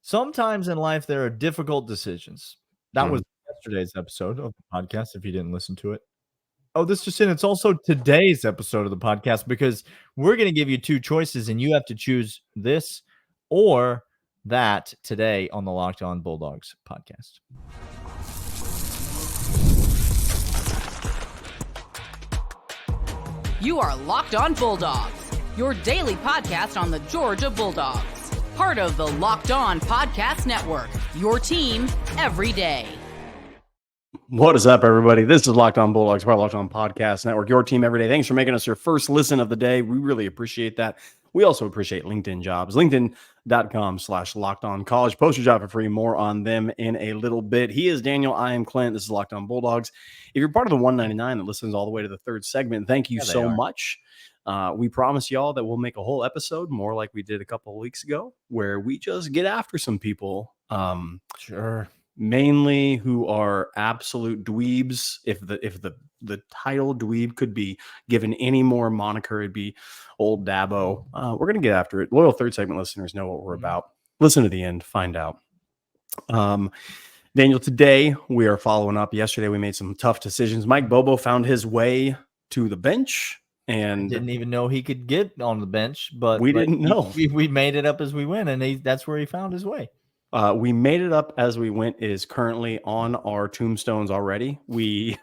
Sometimes in life there are difficult decisions. That was yesterday's episode of the podcast, if you didn't listen to it. Oh, this just in. It's also today's episode of the podcast because we're going to give you two choices and you have to choose this or that today on the Locked On Bulldogs podcast. You are Locked On Bulldogs, your daily podcast on the Georgia Bulldogs. Part of the Locked On Podcast Network, your team every day. What is up, everybody? This is Locked On Bulldogs, part of Locked On Podcast Network, your team every day. Thanks for making us your first listen of the day. We really appreciate that. We also appreciate LinkedIn jobs. LinkedIn.com/LockedOnCollege. Post your job for free. More on them in a little bit. He is Daniel. I am Clint. This is Locked On Bulldogs. If you're part of the 199 that listens all the way to the third segment, thank you so much. We promise y'all that we'll make a whole episode more like we did a couple of weeks ago, where we just get after some people. Mainly who are absolute dweebs. If the title dweeb could be given any more moniker, it'd be old Dabo. We're gonna get after it. Loyal third segment listeners know what we're about. Listen to the end, find out. Daniel, today we are following up. Yesterday we made some tough decisions. Mike Bobo found his way to the bench. And didn't even know he could get on the bench, but we didn't know. We made it up as we went, and that's where he found his way. We made it up as we went. It is currently on our tombstones already. We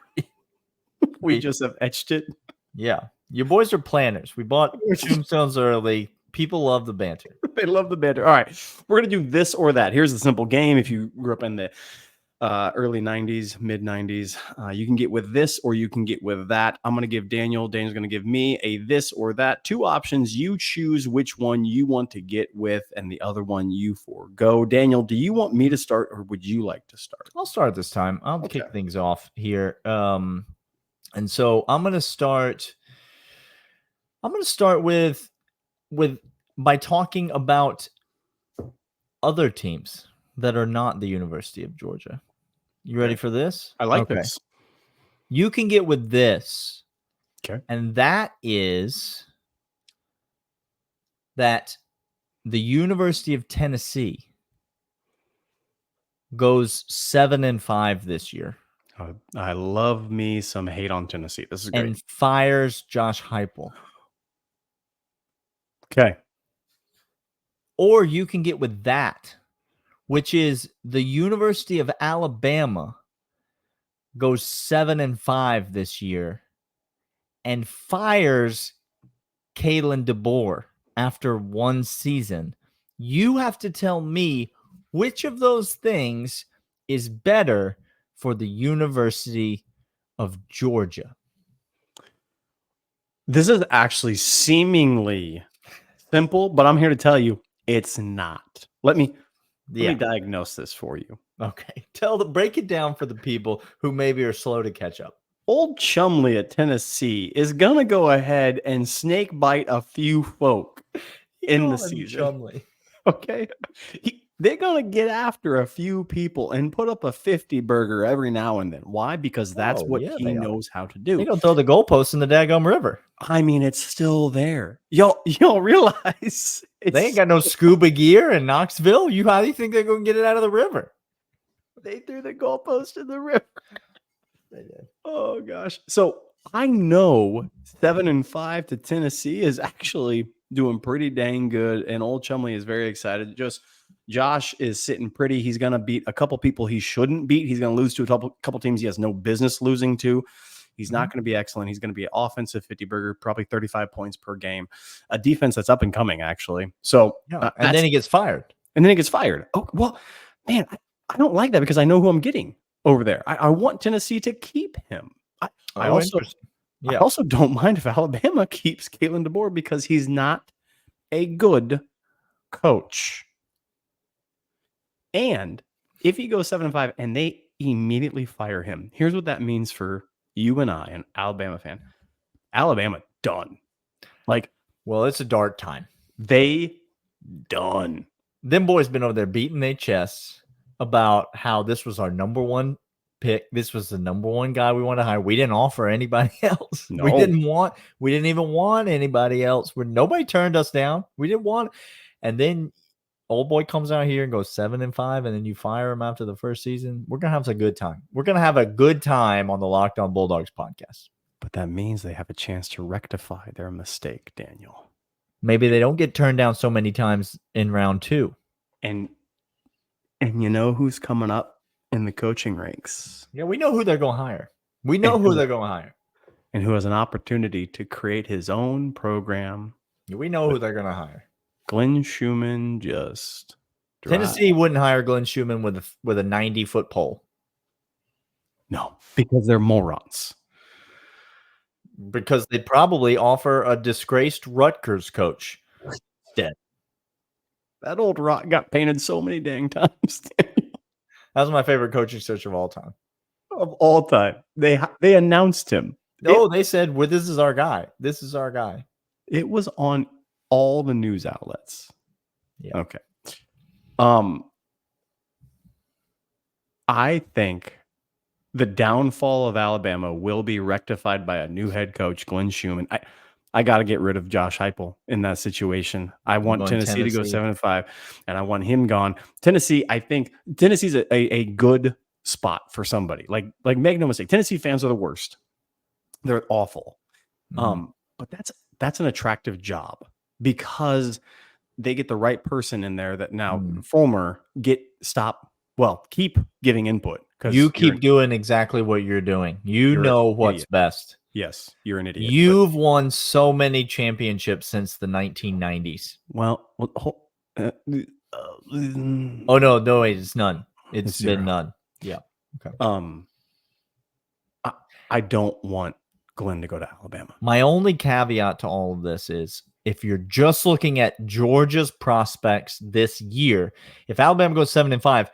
just have etched it. Yeah, you boys are planners. We bought tombstones early. People love the banter. They love the banter. All right, we're gonna do this or that. Here's the simple game. If you grew up in the early 90s, mid 90s, you can get with this or you can get with that. I'm going to give Daniel's going to give me a this or that. Two options. You choose which one you want to get with and the other one you forego. Daniel, do you want me to start or would you like to start? I'll start this time. I'll kick things off here. And so I'm going to start with by talking about other teams that are not the University of Georgia. You ready for this? I like this. You can get with this. Okay. And that is that the University of Tennessee goes 7-5 this year. I love me some hate on Tennessee. This is great. And fires Josh Heupel. Okay. Or you can get with that, which is the University of Alabama goes 7-5 this year and fires Kalen DeBoer after one season. You have to tell me which of those things is better for the University of Georgia. This is actually seemingly simple, but I'm here to tell you it's not. Let me diagnose this for you. Okay. Break it down for the people who maybe are slow to catch up. Old Chumley at Tennessee is going to go ahead and snake bite a few folk in the season. Chumley. Okay. They're going to get after a few people and put up a 50 burger every now and then. Why? Because that's what he knows how to do. They don't throw the goalposts in the daggum river. I mean, it's still there. Y'all realize they ain't got no scuba gear in Knoxville. How do you think they're going to get it out of the river? They threw the goalpost in the river. They did. Oh gosh. So I know 7-5 to Tennessee is actually doing pretty dang good, and Old Chumley is very excited. Josh is sitting pretty. He's going to beat a couple people he shouldn't beat. He's going to lose to a couple teams he has no business losing to. He's not going to be excellent. He's going to be an offensive 50 burger, probably 35 points per game. A defense that's up and coming, actually. So, and then he gets fired. Oh, well, man, I don't like that because I know who I'm getting over there. I want Tennessee to keep him. I also don't mind if Alabama keeps Kalen DeBoer because he's not a good coach. And if he goes 7-5 and they immediately fire him, here's what that means for you and I, an Alabama fan. Alabama done. It's a dark time. They done. Them boys been over there beating their chests about how this was our number one pick. This was the number one guy we want to hire. We didn't offer anybody else. No. We didn't even want anybody else. Nobody turned us down. We didn't want. And then old boy comes out here and goes 7-5, and then you fire him after the first season, we're gonna have a good time. We're gonna have a good time on the Locked On Bulldogs podcast. But that means they have a chance to rectify their mistake, Daniel. Maybe they don't get turned down so many times in round 2. And you know who's coming up in the coaching ranks? Yeah, we know who they're going to hire. We know who they're going to hire. And who has an opportunity to create his own program. We know who they're going to hire. Glenn Schumann just... Tennessee wouldn't hire Glenn Schumann with a 90-foot pole. No, because they're morons. Because they'd probably offer a disgraced Rutgers coach instead. That old rock got painted so many dang times. That was my favorite coaching search of all time. Of all time. They announced him. No, they said, well, this is our guy. This is our guy. It was on all the news outlets. Yeah. Okay. I think the downfall of Alabama will be rectified by a new head coach, Glenn Schumann. I got to get rid of Josh Heupel in that situation. I want Tennessee to go 7-5, and I want him gone. Tennessee, I think Tennessee's a good spot for somebody. Like make no mistake, Tennessee fans are the worst. They're awful. But that's an attractive job because they get the right person in there that now Fulmer keep giving input. You keep doing exactly what you're doing. You know what's best. Yes, you're an idiot. You've won so many championships since the 1990s. Oh no, wait, it's none. It's been none. Yeah. Okay. I don't want Glenn to go to Alabama. My only caveat to all of this is if you're just looking at Georgia's prospects this year, if Alabama goes 7-5,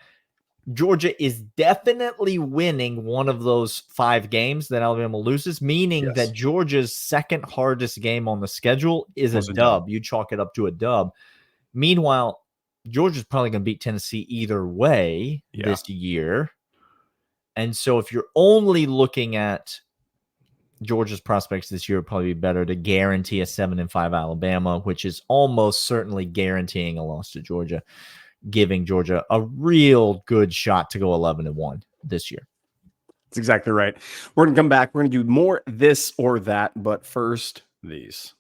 Georgia is definitely winning one of those 5 games that Alabama loses, meaning that Georgia's second hardest game on the schedule is a dub. You chalk it up to a dub. Meanwhile, Georgia's probably going to beat Tennessee either way this year. And so if you're only looking at Georgia's prospects this year, it'd probably be better to guarantee a 7-5 Alabama, which is almost certainly guaranteeing a loss to Georgia, giving Georgia a real good shot to go 11-1 this year. That's exactly right. We're going to come back. We're going to do more this or that, but first, these.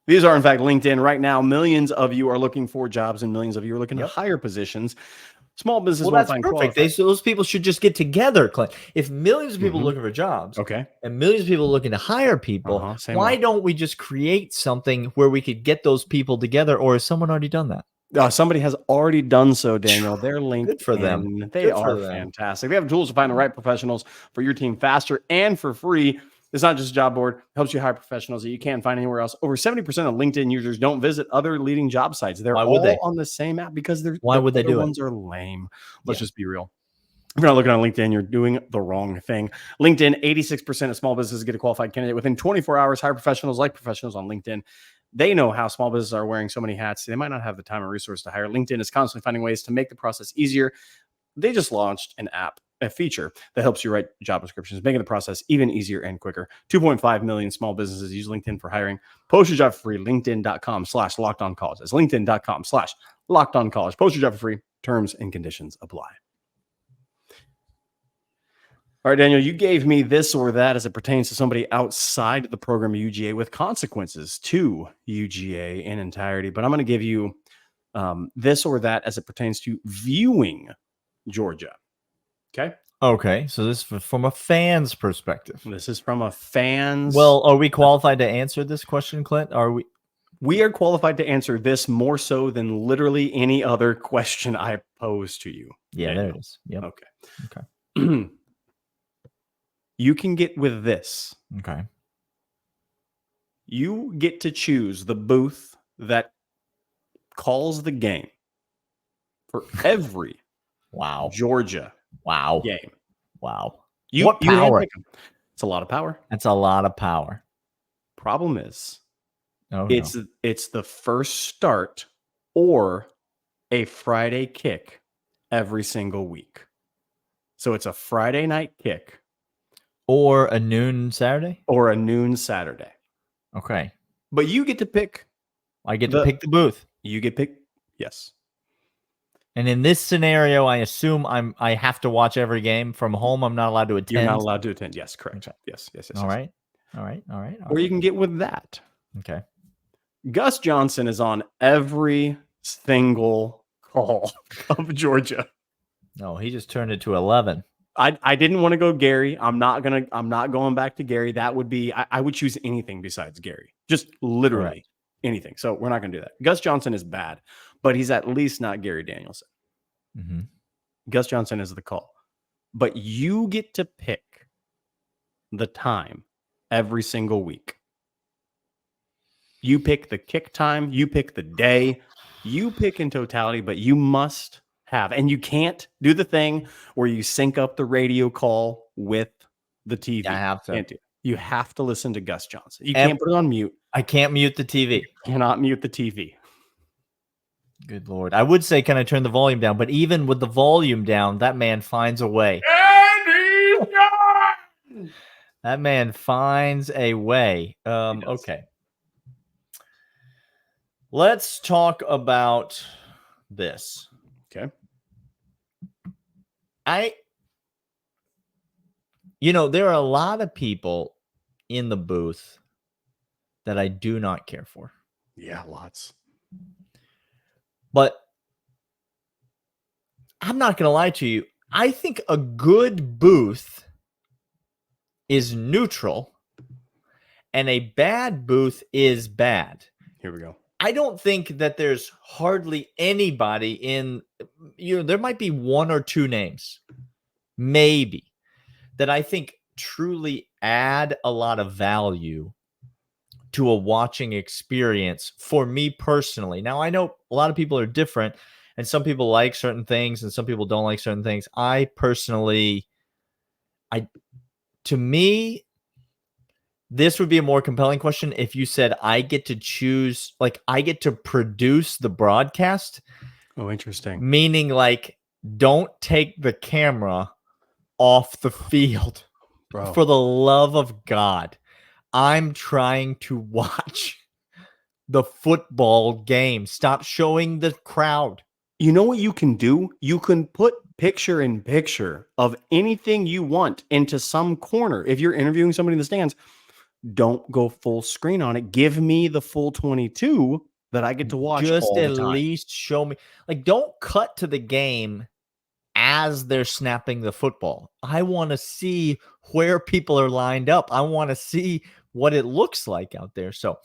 These are, in fact, LinkedIn. Right now, millions of you are looking for jobs and millions of you are looking to hire positions. Small business. Well, that's perfect. Those people should just get together, Clint. If millions of people are looking for jobs, and millions of people are looking to hire people, why don't we just create something where we could get those people together? Or has someone already done that? Somebody has already done so, Daniel. They're linked. Good for them. They are fantastic. They have tools to find the right professionals for your team faster and for free. It's not just a job board. It helps you hire professionals that you can't find anywhere else. Over 70% of LinkedIn users don't visit other leading job sites. They're all on the same app because why would they do it? Ones are lame. Let's just be real. If you're not looking on LinkedIn, you're doing the wrong thing. LinkedIn, 86% of small businesses get a qualified candidate within 24 hours. Hire professionals like professionals on LinkedIn. They know how small businesses are wearing so many hats. They might not have the time or resource to hire. LinkedIn is constantly finding ways to make the process easier. They just launched a feature that helps you write job descriptions, making the process even easier and quicker. 2.5 million small businesses use LinkedIn for hiring. Post your job for free. LinkedIn.com/LockedOnCollege. That's LinkedIn.com/LockedOnCollege. Post your job for free. Terms and conditions apply. All right, Daniel, you gave me this or that as it pertains to somebody outside the program of UGA with consequences to UGA in entirety. But I'm going to give you this or that as it pertains to viewing Georgia. Okay. So this is from a fan's perspective. This is from a fan's. Well, are we qualified to answer this question, Clint? Are we? We are qualified to answer this more so than literally any other question I pose to you. Yeah, there it is. Yep. Okay. You can get with this. Okay. You get to choose the booth that calls the game for every Georgia game. Wow. What power? It's a lot of power. That's a lot of power. Problem is, it's the first start or a Friday kick every single week. So it's a Friday night kick. Or a noon Saturday? Or a noon Saturday. Okay. But you get to pick I get to pick the booth. You get picked. Yes. And in this scenario, I assume I have to watch every game from home. I'm not allowed to attend. You're not allowed to attend. Yes, correct. Okay. Yes. All right. All right. Or you can get with that. Okay. Gus Johnson is on every single call of Georgia. No, he just turned it to 11. I didn't want to go Gary. I'm not going back to Gary. That would be, I would choose anything besides Gary. Just literally anything. So we're not going to do that. Gus Johnson is bad, but he's at least not Gary Danielson. Mm-hmm. Gus Johnson is the call. But you get to pick the time every single week. You pick the kick time. You pick the day. You pick in totality, but you must have. And you can't do the thing where you sync up the radio call with the TV. I have to. You have to listen to Gus Johnson. You can't put it on mute. I can't mute the TV. You cannot mute the TV. Good Lord. I would say, can I turn the volume down? But even with the volume down, that man finds a way. That man finds a way. Okay. Let's talk about this. Okay. There are a lot of people in the booth that I do not care for. Yeah, lots. But I'm not going to lie to you. I think a good booth is neutral and a bad booth is bad. Here we go. I don't think that there's hardly anybody in, there might be one or two names, maybe, that I think truly add a lot of value to a watching experience for me personally. Now, I know a lot of people are different and some people like certain things and some people don't like certain things. I personally, to me, this would be a more compelling question if you said I get to choose, like I get to produce the broadcast. Oh, interesting. Meaning like, don't take the camera off the field. Bro. For the love of God. I'm trying to watch the football game. Stop showing the crowd. You know what you can do? You can put picture in picture of anything you want into some corner. If you're interviewing somebody in the stands, don't go full screen on it. Give me the full 22 that I get to watch. Just all the at time. least show me. Like, don't cut to the game as they're snapping the football. I want to see where people are lined up. I want to see what it looks like out there. So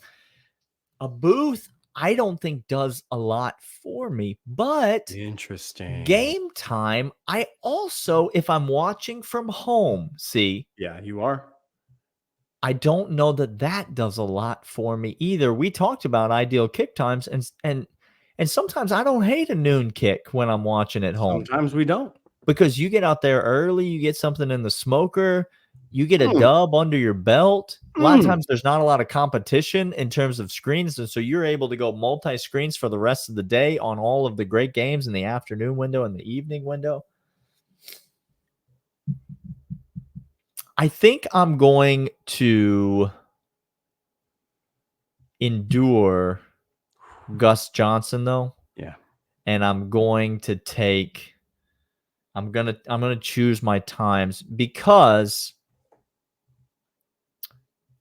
a booth, I don't think does a lot for me, but interesting game time. I also, if I'm watching from home, yeah, you are. I don't know that does a lot for me either. We talked about ideal kick times and sometimes I don't hate a noon kick when I'm watching at home. Sometimes we don't. Because you get out there early, you get something in the smoker, you get a dub under your belt. A lot of times there's not a lot of competition in terms of screens. And so you're able to go multi-screens for the rest of the day on all of the great games in the afternoon window and the evening window. I think I'm going to endure Gus Johnson though. Yeah. And I'm going to take, I'm going to choose my times because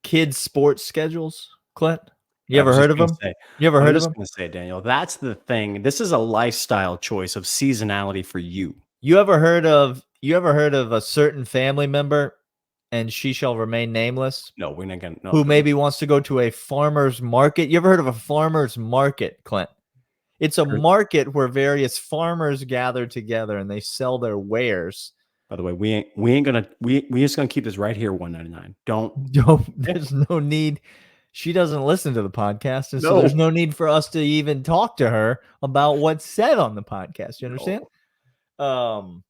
kids' sports schedules, Clint. You ever heard of them? You ever heard of them? I'm just going to say, Daniel, that's the thing. This is a lifestyle choice of seasonality for you. You ever heard of a certain family member, and she shall remain nameless? No, we're not going to. Who maybe wants to go to a farmer's market? You ever heard of a farmer's market, Clint? It's a market where various farmers gather together and they sell their wares. By the way, we just gonna keep this right here, $1.99. Don't. There's no need. She doesn't listen to the podcast, and so there's no need for us to even talk to her about what's said on the podcast. You understand? No.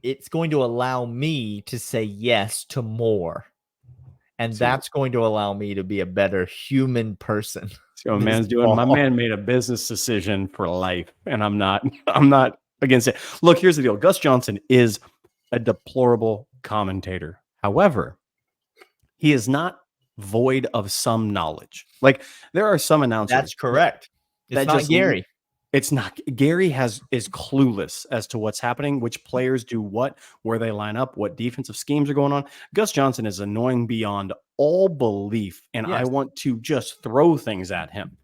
It's going to allow me to say yes to more, and that's going to allow me to be a better human person. So my man made a business decision for life, and I'm not against it. Look, here's the deal. Gus Johnson is a deplorable commentator. However, he is not void of some knowledge. Like there are some announcers. That's correct. It's that not just Gary. It's not. Gary is clueless as to what's happening, which players do what, where they line up, what defensive schemes are going on. Gus Johnson is annoying beyond all belief, and I Yes. want to just throw things at him.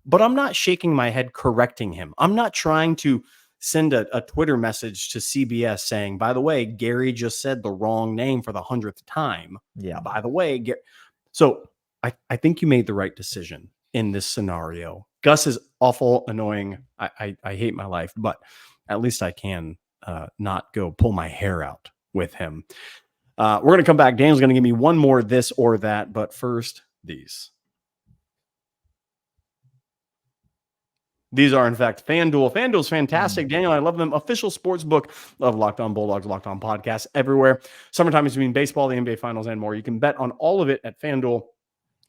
But I'm not shaking my head correcting him. I'm not trying to send a Twitter message to CBS saying, by the way, Gary just said the wrong name for the 100th time. Yeah. By the way, so I think you made the right decision in this scenario. Gus is awful, annoying. I hate my life, but at least I can not go pull my hair out with him. We're going to come back. Daniel's going to give me one more this or that, but first, these. These are, in fact, FanDuel. FanDuel's fantastic. Daniel, I love them. Official sports book of Locked On Bulldogs, Locked On Podcasts everywhere. Summertime is between baseball, the NBA Finals, and more. You can bet on all of it at FanDuel.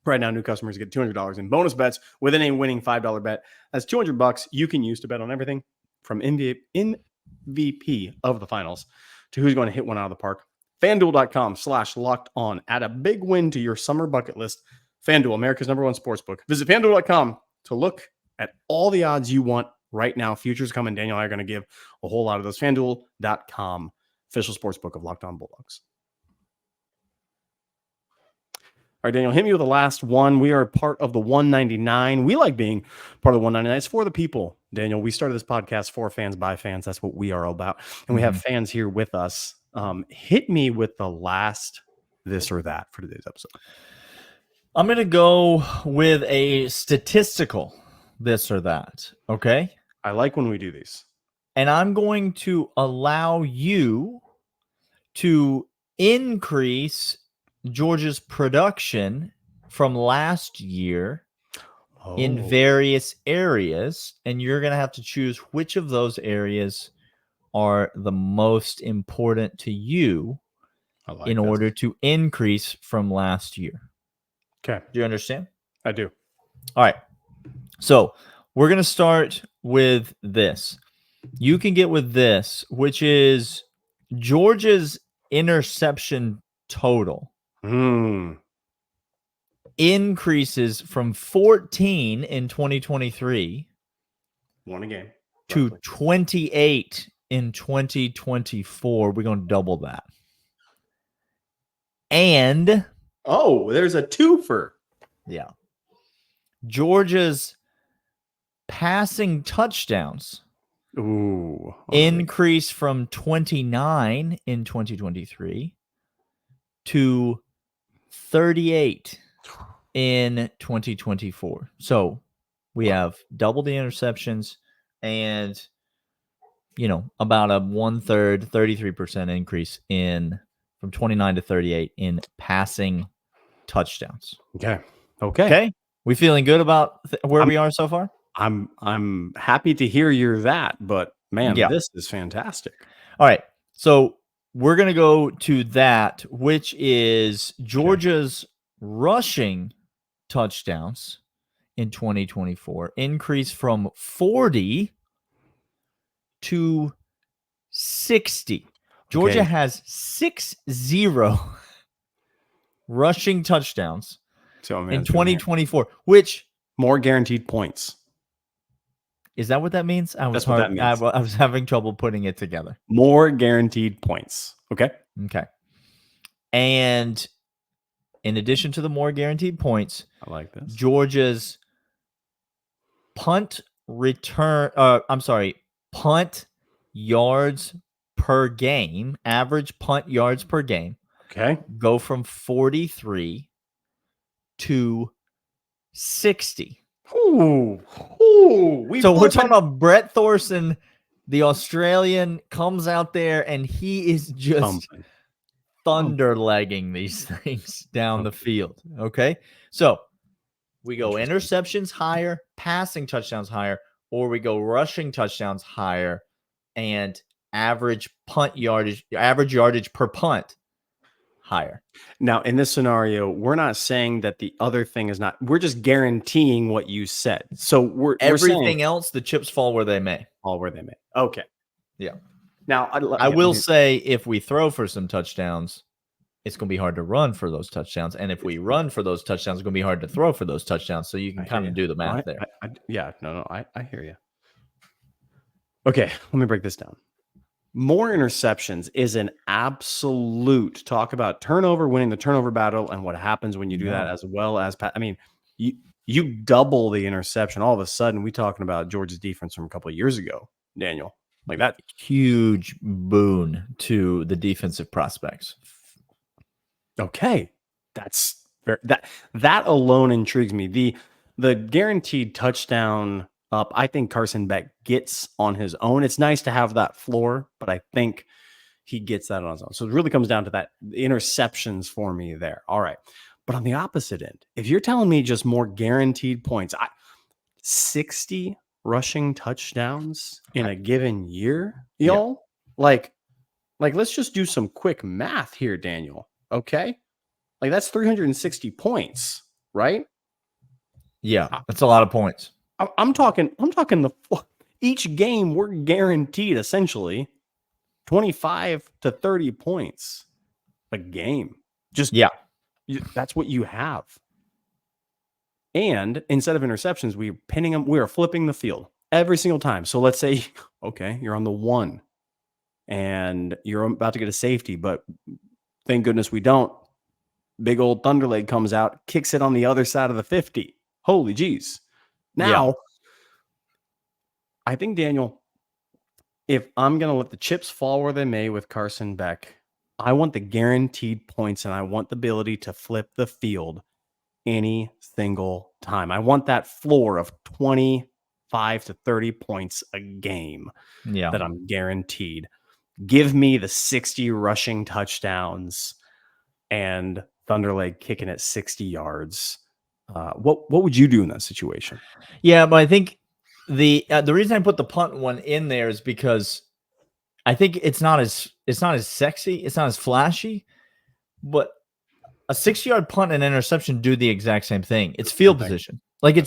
Right now, new customers get $200 in bonus bets within a winning $5 bet. That's $200 you can use to bet on everything from MVP of the finals to who's going to hit one out of the park. FanDuel.com/locked on. Add a big win to your summer bucket list. FanDuel, America's #1 sportsbook. Visit FanDuel.com to look at all the odds you want right now. Futures coming. Daniel and I are going to give a whole lot of those. FanDuel.com, official sportsbook of Locked On Bulldogs. All right, Daniel, hit me with the last one. We are part of the 199. We like being part of the 199. It's for the people, Daniel. We started this podcast for fans, by fans. That's what we are all about. And we have fans here with us. Hit me with the last this or that for today's episode. I'm going to go with a statistical this or that, okay? I like when we do these. And I'm going to allow you to increase Georgia's production from last year in various areas, and you're going to have to choose which of those areas are the most important to you in order to increase from last year. Okay. Do you understand? I do. All right. So we're going to start with this. You can get with this, which is Georgia's interception total. Increases from 14 in 2023 one a game to 28 in 2024. We're going to double that. And there's a twofer. Yeah. Georgia's passing touchdowns increase from 29 in 2023 to 38 in 2024. So we have double the interceptions and, about a 1/3, 33% increase from 29 to 38 in passing touchdowns. Okay. We feeling good about where we are so far? I'm happy to hear you're that, but man, this is fantastic. All right. So we're going to go to that, which is Georgia's rushing touchdowns in 2024 increase from 40 to 60. Georgia has 60 rushing touchdowns in 2024, which more guaranteed points. Is that what that means? That's what that means. I was having trouble putting it together. More guaranteed points. Okay. And in addition to the more guaranteed points, I like this. Georgia's punt yards per game, average punt yards per game, go from 43 to 60. We're talking about Brett Thorson, the Australian, comes out there and he is just thunder-legging these things down the field. Okay, so we go interceptions higher, passing touchdowns higher, or we go rushing touchdowns higher, and average yardage per punt higher. Now, in this scenario, we're not saying that the other thing is not. We're just guaranteeing what you said. So everything else, the chips fall where they may. All where they may. Okay. Yeah. Now, I will say, if we throw for some touchdowns, it's going to be hard to run for those touchdowns. And if we run for those touchdowns, it's going to be hard to throw for those touchdowns. So you can kind of do the math there. I hear you. Okay, let me break this down. More interceptions is an absolute talk about turnover, winning the turnover battle, and what happens when you do that, as well as, I mean, you double the interception. All of a sudden, we talking about Georgia's defense from a couple of years ago, Daniel. Like that huge boon to the defensive prospects. Okay, that's that alone intrigues me. The guaranteed touchdown up, I think Carson Beck gets on his own. It's nice to have that floor, but I think he gets that on his own. So it really comes down to that interceptions for me there. All right. But on the opposite end, if you're telling me just more guaranteed points, 60 rushing touchdowns in a given year, y'all, like let's just do some quick math here, Daniel. Okay. Like that's 360 points, right? Yeah. That's a lot of points. I'm talking each game we're guaranteed essentially 25 to 30 points a game. Just that's what you have. And instead of interceptions, we're pinning them. We are flipping the field every single time. So let's say, okay, you're on the 1 and you're about to get a safety, but thank goodness we don't. Big old Thunderleg comes out, kicks it on the other side of the 50. Holy geez. Now, I think, Daniel, if I'm going to let the chips fall where they may with Carson Beck, I want the guaranteed points and I want the ability to flip the field any single time. I want that floor of 25 to 30 points a game that I'm guaranteed. Give me the 60 rushing touchdowns and Thunderleg kicking at 60 yards. What would you do in that situation? Yeah, but I think the reason I put the punt one in there is because I think it's not as sexy, it's not as flashy, but a 60-yard punt and interception do the exact same thing. It's field position. Like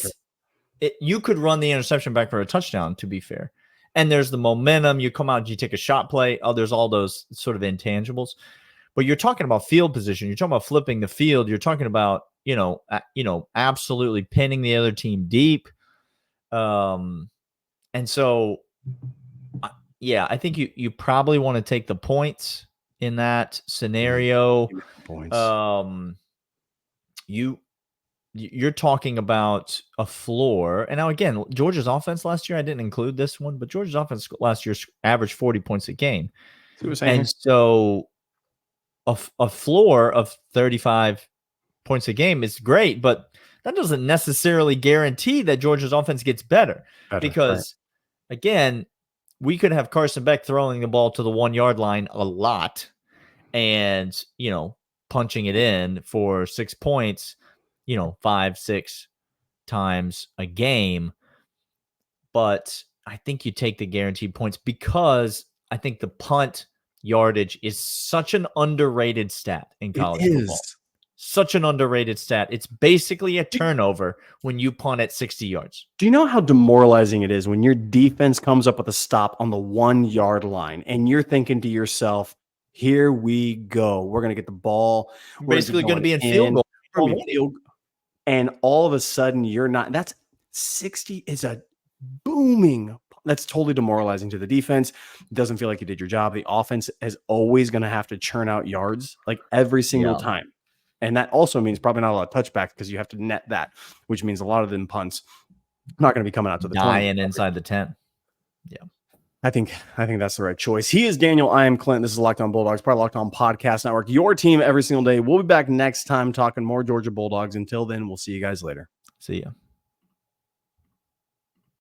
you could run the interception back for a touchdown, to be fair. And there's the momentum. You come out, you take a shot play. Oh, there's all those sort of intangibles. But you're talking about field position. You're talking about flipping the field. You're talking about, absolutely pinning the other team deep. And so, I think you probably want to take the points in that scenario. You're talking about a floor. And now again, Georgia's offense last year, I didn't include this one, but Georgia's offense last year averaged 40 points a game. And so a floor of 35 points a game is great, but that doesn't necessarily guarantee that Georgia's offense gets better because, again, we could have Carson Beck throwing the ball to the 1 yard line a lot and, punching it in for 6 points, 5-6 times a game. But I think you take the guaranteed points because I think the punt yardage is such an underrated stat in college football. Such an underrated stat. It's basically a turnover when you punt at 60 yards. Do you know how demoralizing it is when your defense comes up with a stop on the 1 yard line and you're thinking to yourself, here we go. We're going to get the ball. We're basically going to be in field goal. And all of a sudden you're not. That's 60 is a booming. That's totally demoralizing to the defense. It doesn't feel like you did your job. The offense is always going to have to churn out yards like every single time. And that also means probably not a lot of touchbacks because you have to net that, which means a lot of them punts not going to be coming out to the dying inside the 10. Yeah. I think that's the right choice. He is Daniel. I am Clint. This is Locked On Bulldogs, part of Locked On Podcast Network. Your team every single day. We'll be back next time talking more Georgia Bulldogs. Until then, we'll see you guys later. See ya.